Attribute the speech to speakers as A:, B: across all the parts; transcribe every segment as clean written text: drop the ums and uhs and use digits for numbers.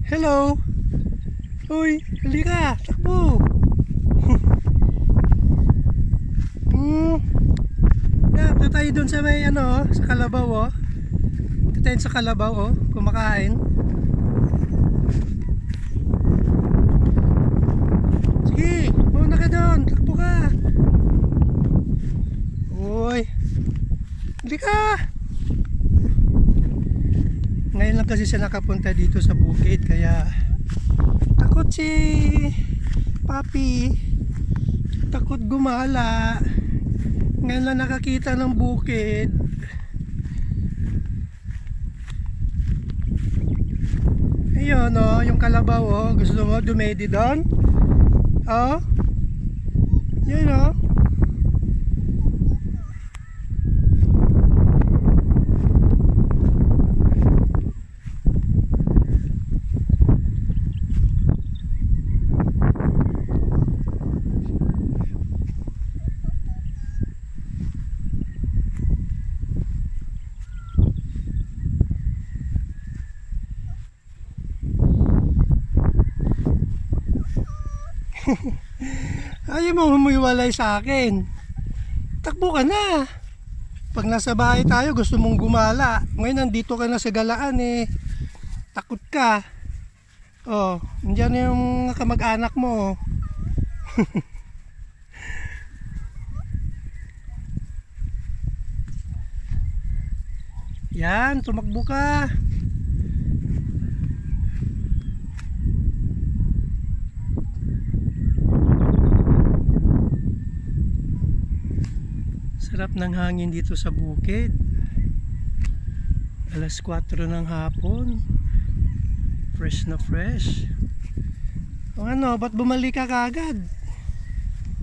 A: Hello. Uy, halika, takbo. Punta tayo dun sa may sa kalabaw oh. Punta tayo sa kalabaw oh, kumakain. Sige, muna ka dun, takbo ka. Uy, halika. Ngayon lang kasi siya nakapunta dito sa bukid, kaya takot si Papi, takot gumala. Ngayon lang nakakita ng bukid. Ayun oh, yung kalabaw oh. Gusto mo dumedi doon? Oh, yun oh. Ayaw mo humuiwalay sa akin. Takbo ka na. Pag nasa bahay tayo gusto mong gumala. Ngayon nandito ka na sa galaan eh. Takot ka. Oh, nandiyan yung kamag-anak mo. Yan, tumakbo ka. Sarap ng hangin dito sa bukid. Alas 4 ng hapon. Fresh na fresh. O ano, ba't bumalik ka kagad?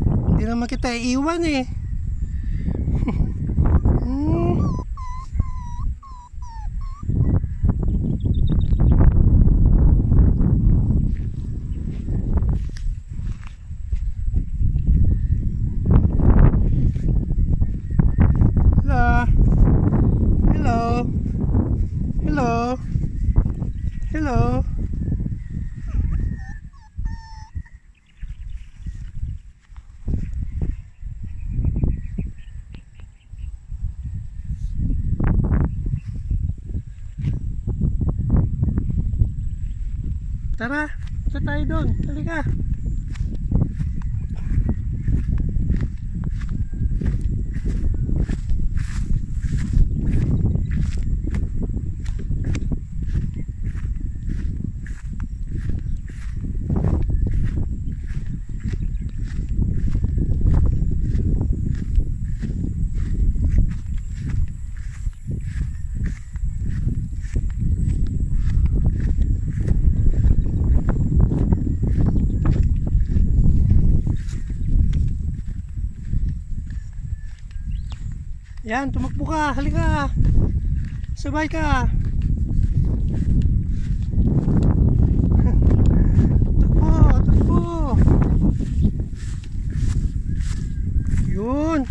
A: Hindi naman kita iiwan eh. Hello. Hello. Hello. Tara, punta tayo doon. Halika. Yan, tumakbo ka, halika. Sabay ka. Takbo, takbo. Yun.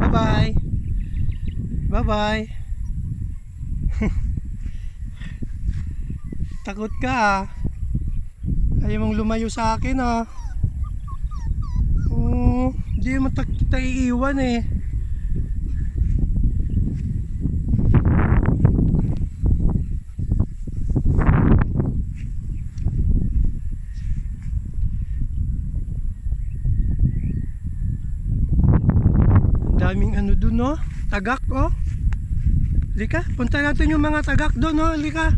A: Bye-bye. Bye-bye. Takot ka ah. Ayaw mong lumayo sa akin ah. Hindi mo kita iiwan eh. Daming ano dun no, tagak oh. Halika, punta natin yung mga tagak doon no, halika.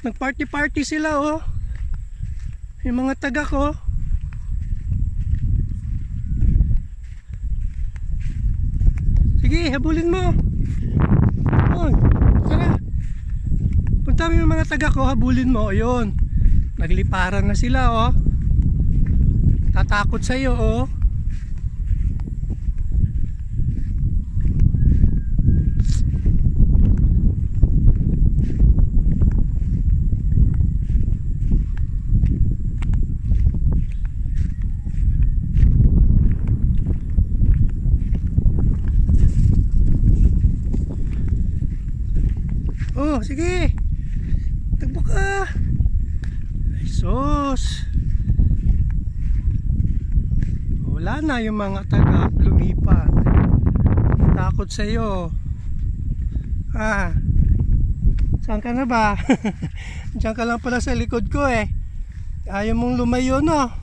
A: Nag-party sila oh. Yung mga tagak oh. Sige, habulin mo. Oy, tara. Punta mo yung mga taga ko, habulin mo. Ayun. Nagliparan na sila, oh. Tatakot sa'yo, oh. Oh, sige. Tagbo ka. Ay, sus. Wala na yung mga taga lumipat. Takot sa'yo. Saan ka na ba? Diyan ka lang pala sa likod ko eh. Ayaw mong lumayo, no?